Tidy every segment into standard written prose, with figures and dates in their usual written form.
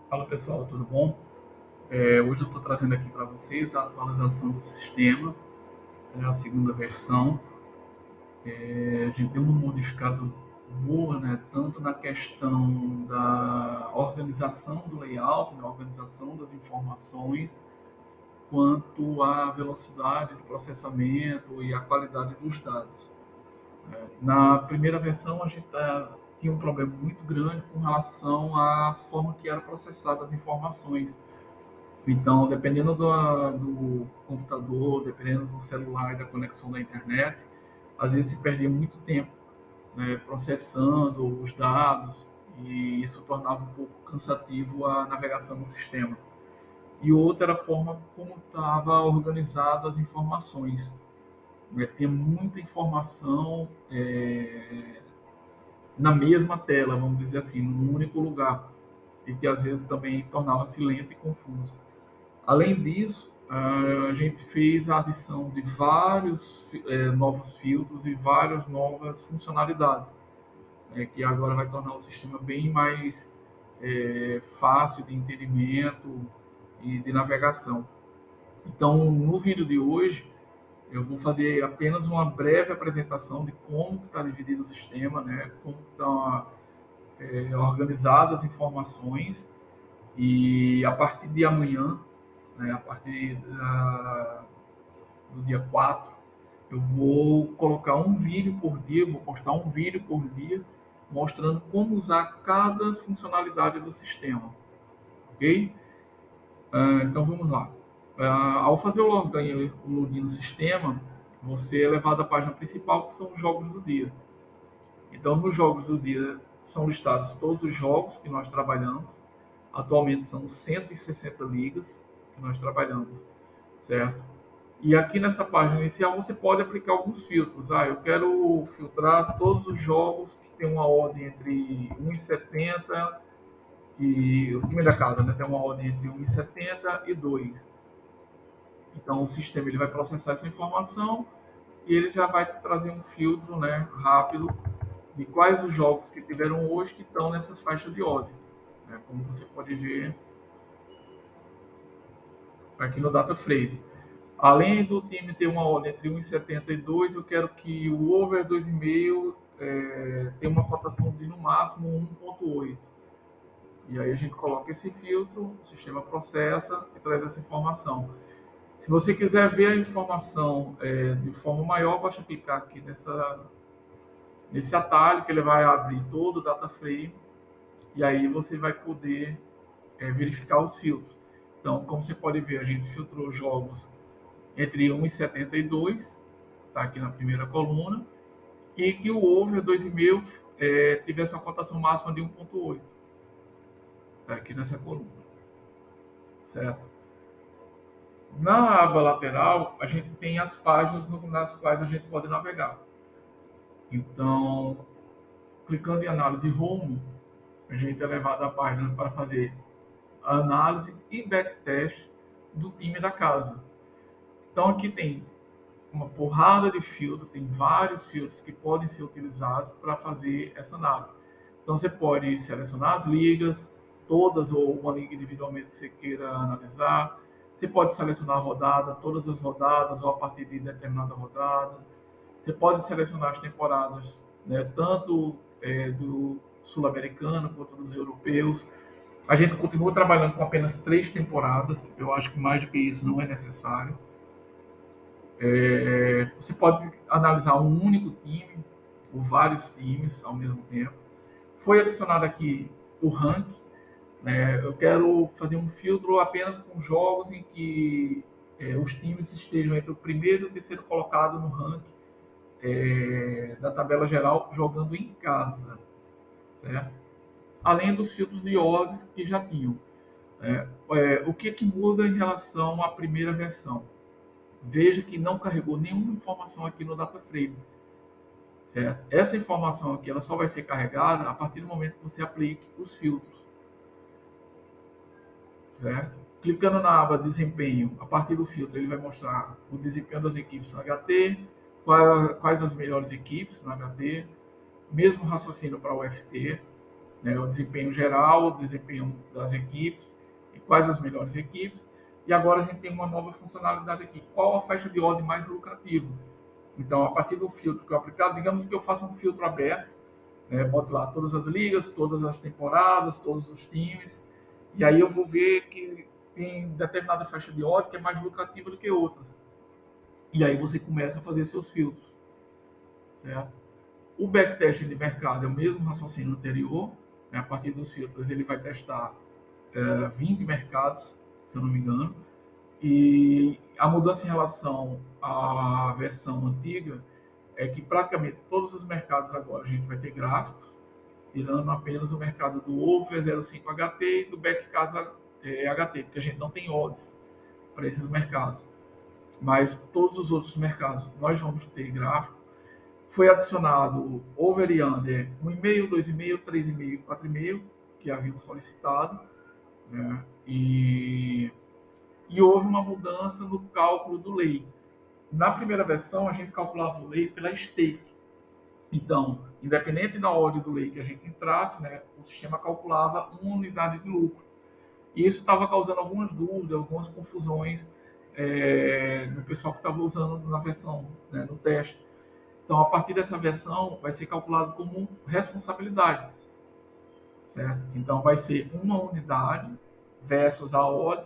Fala pessoal, tudo bom? Hoje eu estou trazendo aqui para vocês a atualização do sistema, a segunda versão. A gente tem uma modificada boa, né, tanto na questão da organização do layout, na organização das informações, quanto à velocidade de processamento e a qualidade dos dados. Na primeira versão, a gente tinha um problema muito grande com relação à forma que era processada as informações. Então, dependendo do computador, dependendo do celular e da conexão da internet, às vezes se perdia muito tempo, né, processando os dados e isso tornava um pouco cansativo a navegação no sistema. E outra era a forma como estava organizado as informações. Né? Tinha muita informação na mesma tela, vamos dizer assim, num único lugar, e que às vezes também tornava-se lento e confuso. Além disso, a gente fez a adição de vários novos filtros e várias novas funcionalidades, que agora vai tornar o sistema bem mais fácil de entendimento e de navegação. Então, no vídeo de hoje, eu vou fazer apenas uma breve apresentação de como está dividido o sistema, né, como estão organizadas as informações e a partir de amanhã, né, a partir do dia 4, eu vou colocar um vídeo por dia, vou postar um vídeo por dia, mostrando como usar cada funcionalidade do sistema, ok? Então vamos lá. Ao fazer o login no sistema, você é levado à página principal, que são os jogos do dia. Então, nos jogos do dia são listados todos os jogos que nós trabalhamos. Atualmente são 160 ligas que nós trabalhamos, certo? E aqui nessa página inicial você pode aplicar alguns filtros. Eu quero filtrar todos os jogos que tem uma ordem entre 1,70 e o time da casa, né, tem uma ordem entre 1,70 e 2. Então o sistema ele vai processar essa informação e ele já vai te trazer um filtro, né, rápido de quais os jogos que tiveram hoje que estão nessas faixas de ordem, né, como você pode ver aqui no Data Frame. Além do time ter uma ordem entre 1,72, eu quero que o over 2,5 tenha uma cotação de no máximo 1,8. E aí a gente coloca esse filtro, o sistema processa e traz essa informação. Se você quiser ver a informação de forma maior, basta clicar aqui nesse atalho que ele vai abrir todo o data frame e aí você vai poder verificar os filtros. Então, como você pode ver, a gente filtrou jogos entre 1,72, está aqui na primeira coluna, e que o over 2,5 tivesse uma cotação máxima de 1,8, está aqui nessa coluna, certo? Na aba lateral, a gente tem as páginas nas quais a gente pode navegar. Então, clicando em análise home, a gente é levado à página para fazer a análise e backtest do time da casa. Então, aqui tem uma porrada de filtros, tem vários filtros que podem ser utilizados para fazer essa análise. Então você pode selecionar as ligas, todas ou uma liga individualmente que você queira analisar. Você pode selecionar a rodada, todas as rodadas ou a partir de determinada rodada. Você pode selecionar as temporadas, né, tanto do sul-americano quanto dos europeus. A gente continua trabalhando com apenas 3 temporadas. Eu acho que mais do que isso não é necessário. Você pode analisar um único time ou vários times ao mesmo tempo. Foi adicionado aqui o ranking. Né? Eu quero fazer um filtro apenas com jogos em que os times estejam entre o primeiro e o terceiro colocado no ranking da tabela geral jogando em casa, certo? Além dos filtros de odds que já tinham. O que muda em relação à primeira versão? Veja que não carregou nenhuma informação aqui no data frame. Certo? Essa informação aqui ela só vai ser carregada a partir do momento que você aplique os filtros. Certo? Clicando na aba desempenho, a partir do filtro ele vai mostrar o desempenho das equipes no HT, quais as melhores equipes no HT, mesmo raciocínio para o UFT. né, o desempenho geral, o desempenho das equipes, e quais as melhores equipes. E agora a gente tem uma nova funcionalidade aqui. Qual a faixa de odd mais lucrativa? Então, a partir do filtro que eu aplicar, digamos que eu faça um filtro aberto, boto lá todas as ligas, todas as temporadas, todos os times, e aí eu vou ver que tem determinada faixa de odd que é mais lucrativa do que outras. E aí você começa a fazer seus filtros, certo? O backtest de mercado é o mesmo raciocínio anterior, né? A partir dos filtros ele vai testar 20 mercados, se eu não me engano, e a mudança em relação à versão antiga é que praticamente todos os mercados agora a gente vai ter gráficos, tirando apenas o mercado do Over 05 HT e do Back Casa HT, porque a gente não tem odds para esses mercados. Mas todos os outros mercados nós vamos ter gráfico. Foi adicionado over e under 1,5, 2,5, 3,5, 4,5, que haviam solicitado, né? E houve uma mudança no cálculo do lei. Na primeira versão, a gente calculava o lei pela stake. Então, independente da ordem do lei que a gente entrasse, né, o sistema calculava uma unidade de lucro. E isso estava causando algumas dúvidas, algumas confusões no pessoal que estava usando na versão, né, no teste. Então, a partir dessa versão, vai ser calculado como responsabilidade, certo? Então, vai ser uma unidade versus a odd,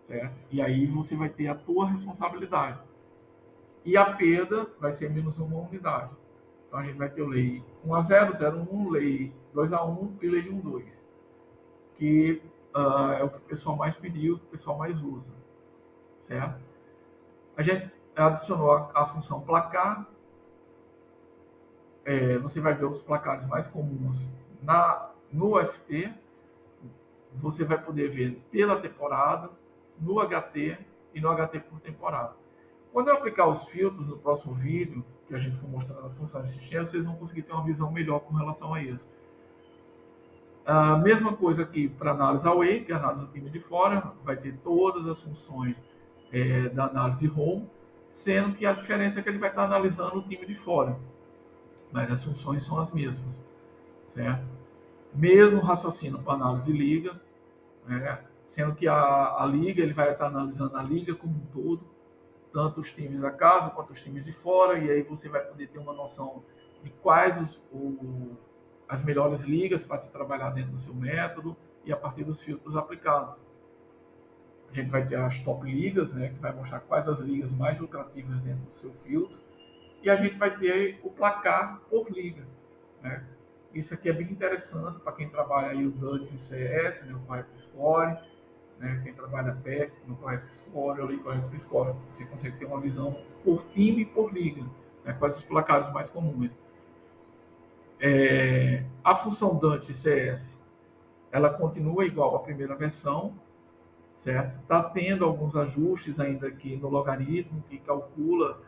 certo? E aí você vai ter a tua responsabilidade. E a perda vai ser menos uma unidade. Então, a gente vai ter o lei 1-0, 0-1, lei 2-1 e lei 1-2, que é o que o pessoal mais pediu, o que o pessoal mais usa, certo? A gente adicionou a função placar. Você vai ver os placares mais comuns no FT. Você vai poder ver pela temporada, no HT e no HT por temporada. Quando eu aplicar os filtros no próximo vídeo, que a gente for mostrando as funções de sistema, vocês vão conseguir ter uma visão melhor com relação a isso. A mesma coisa aqui para análise away, que é a análise do time de fora, vai ter todas as funções da análise home, sendo que a diferença é que ele vai estar analisando o time de fora, mas as funções são as mesmas, certo? Mesmo raciocínio para análise liga, né? Sendo que a liga ele vai estar analisando a liga como um todo, tanto os times da casa quanto os times de fora, e aí você vai poder ter uma noção de quais as melhores ligas para se trabalhar dentro do seu método e a partir dos filtros aplicados. A gente vai ter as top ligas, né, que vai mostrar quais as ligas mais lucrativas dentro do seu filtro, e a gente vai ter o placar por liga, né? Isso aqui é bem interessante para quem trabalha aí o Dutch em CS, né, o Correct Score, né, quem trabalha PEC no Correct Score ou Correct Score. Você consegue ter uma visão por time e por liga, né, quais os placares mais comuns. A função Dutch em CS, ela continua igual à primeira versão, certo? Está tendo alguns ajustes ainda aqui no logaritmo, que calcula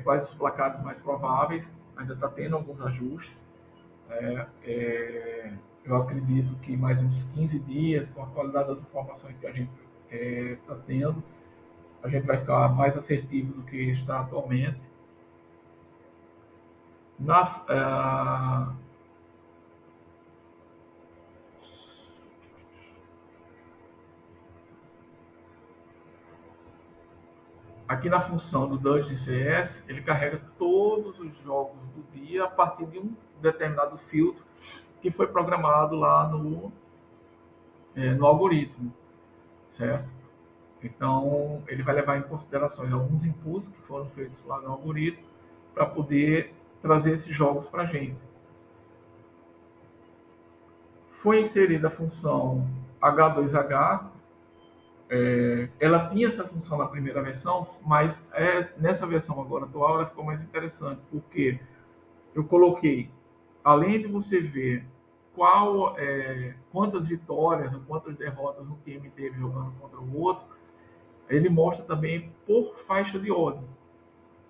quais os placares mais prováveis, ainda está tendo alguns ajustes. Eu acredito que mais uns 15 dias, com a qualidade das informações que a gente está tendo, a gente vai ficar mais assertivo do que está atualmente. Aqui na função do Dungeon CS, ele carrega todos os jogos do dia a partir de um determinado filtro que foi programado lá no algoritmo, certo? Então, ele vai levar em consideração alguns inputs que foram feitos lá no algoritmo para poder trazer esses jogos para a gente. Foi inserida a função H2H. Ela tinha essa função na primeira versão, mas nessa versão agora atual ela ficou mais interessante, porque eu coloquei, além de você ver quantas vitórias ou quantas derrotas um time teve jogando contra o outro, ele mostra também por faixa de ordem.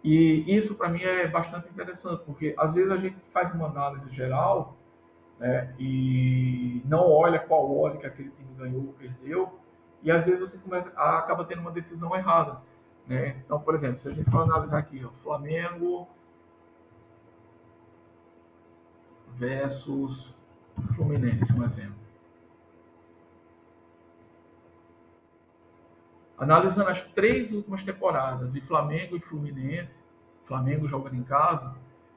E isso para mim é bastante interessante, porque às vezes a gente faz uma análise geral, né, e não olha qual ordem que aquele time ganhou ou perdeu, e às vezes você acaba tendo uma decisão errada, né? Então, por exemplo, se a gente for analisar aqui, ó, Flamengo versus Fluminense, um exemplo. Analisando as 3 últimas temporadas de Flamengo e Fluminense, Flamengo jogando em casa,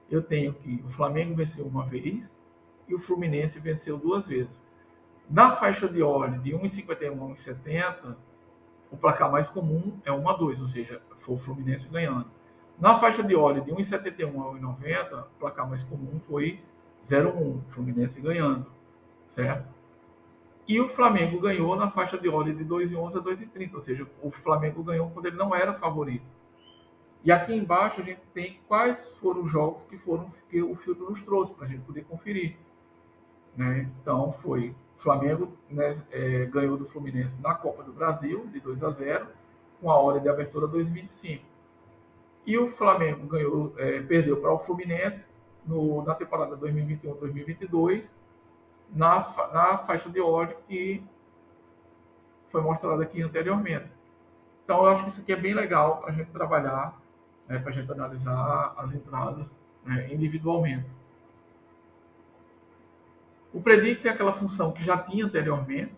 eu tenho que o Flamengo venceu uma vez e o Fluminense venceu 2 vezes. Na faixa de odd de 1,51 a 1,70, o placar mais comum é 1-2, ou seja, foi o Fluminense ganhando. Na faixa de odd de 1,71 a 1,90, o placar mais comum foi 0-1, Fluminense ganhando, certo? E o Flamengo ganhou na faixa de odd de 2,11 a 2,30, ou seja, o Flamengo ganhou quando ele não era favorito. E aqui embaixo a gente tem quais foram os jogos que o filtro nos trouxe para a gente poder conferir. Né? Então foi o Flamengo, né, ganhou do Fluminense na Copa do Brasil de 2-0, com a hora de abertura 2,25. E o Flamengo perdeu para o Fluminense na temporada 2021-2022 na faixa de odd que foi mostrada aqui anteriormente. Então eu acho que isso aqui é bem legal para a gente trabalhar, né, para a gente analisar as entradas, né, individualmente. O predict é aquela função que já tinha anteriormente.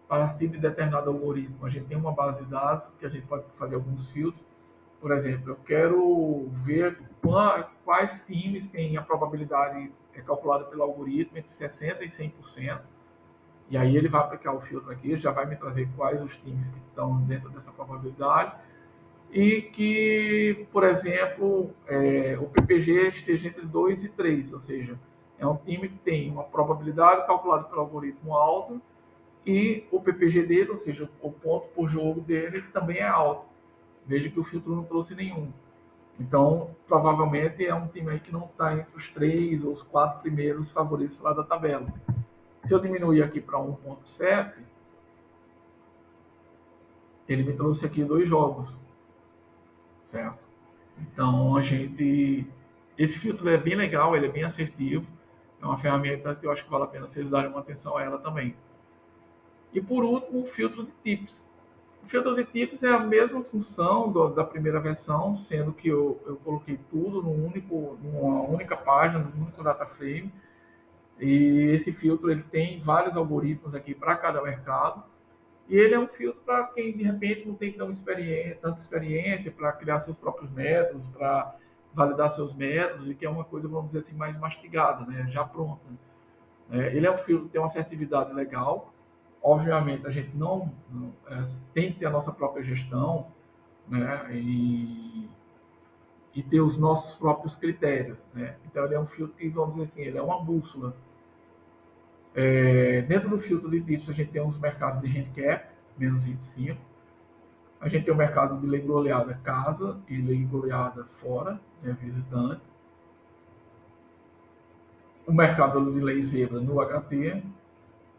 A partir de determinado algoritmo, a gente tem uma base de dados que a gente pode fazer alguns filtros. Por exemplo, eu quero ver quais times têm a probabilidade calculada pelo algoritmo entre 60% e 100%. E aí ele vai aplicar o filtro aqui, já vai me trazer quais os times que estão dentro dessa probabilidade. E que, por exemplo, o PPG esteja entre 2 e 3, ou seja, é um time que tem uma probabilidade calculada pelo algoritmo alta e o PPG dele, ou seja, o ponto por jogo dele também é alto. Veja que o filtro não trouxe nenhum. Então, provavelmente é um time aí que não está entre os 3 ou os 4 primeiros favoritos lá da tabela. Se eu diminuir aqui para 1,7, ele me trouxe aqui 2 jogos, certo? Então, esse filtro é bem legal, ele é bem assertivo, é uma ferramenta que eu acho que vale a pena vocês darem uma atenção a ela também. E por último, o filtro de tips. O filtro de tips é a mesma função da primeira versão, sendo que eu coloquei tudo numa única página, num único data frame. E esse filtro ele tem vários algoritmos aqui para cada mercado. E ele é um filtro para quem de repente não tem tanta experiência para criar seus próprios métodos, para validar seus métodos, e que é uma coisa, vamos dizer assim, mais mastigada, né? Já pronta. Ele é um filtro que tem uma assertividade legal. Obviamente, a gente tem que ter a nossa própria gestão, né? E ter os nossos próprios critérios, né? Então, ele é um filtro que, vamos dizer assim, ele é uma bússola. Dentro do filtro de tips, a gente tem os mercados de handicap, menos 25. A gente tem o mercado de lei goleada casa e lei goleada fora, né, visitante. O mercado de lei zebra no HT,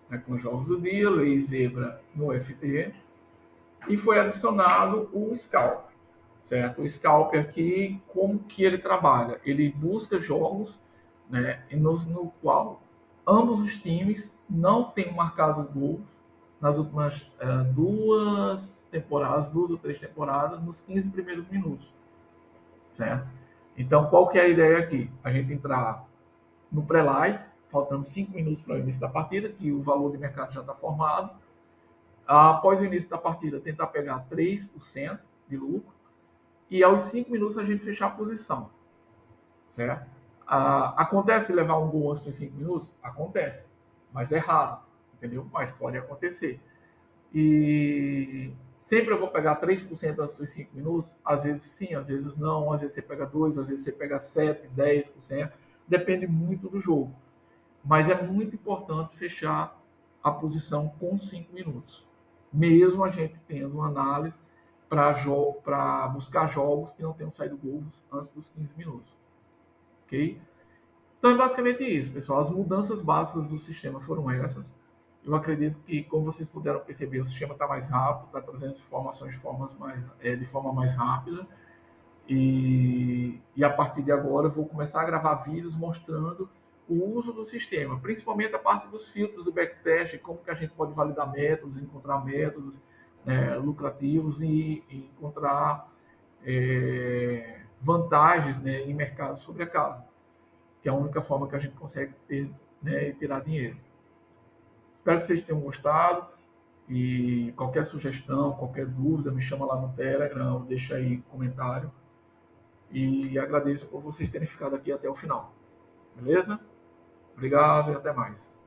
né, com os jogos do dia, lei zebra no FT. E foi adicionado o Scalp, certo? O Scalp aqui, como que ele trabalha? Ele busca jogos, né, no qual ambos os times não têm marcado gol nas últimas 2 ou 3 temporadas, nos 15 primeiros minutos, certo? Então, qual que é a ideia aqui? A gente entrar no pré-live, faltando 5 minutos para o início da partida, que o valor de mercado já está formado. Após o início da partida, tentar pegar 3% de lucro. E aos 5 minutos a gente fechar a posição, certo? Acontece levar um gol antes dos 5 minutos? Acontece, mas é raro, entendeu? Mas pode acontecer. E sempre eu vou pegar 3% antes dos 5 minutos? Às vezes sim, às vezes não. Às vezes você pega 2%, às vezes você pega 7%, 10%. Depende muito do jogo. Mas é muito importante fechar a posição com 5 minutos. Mesmo a gente tendo uma análise para buscar jogos que não tenham saído gols antes dos 15 minutos. Ok? Então é basicamente isso, pessoal. As mudanças básicas do sistema foram essas. Eu acredito que, como vocês puderam perceber, o sistema está mais rápido, está trazendo informações de forma mais rápida. E a partir de agora eu vou começar a gravar vídeos mostrando o uso do sistema, principalmente a parte dos filtros do backtest, como que a gente pode validar métodos, encontrar métodos lucrativos e encontrar vantagens, né, em mercado sobre a casa, que é a única forma que a gente consegue ter, né, e tirar dinheiro. Espero que vocês tenham gostado. E qualquer sugestão, qualquer dúvida, me chama lá no Telegram, deixa aí comentário. E agradeço por vocês terem ficado aqui até o final. Beleza? Obrigado e até mais.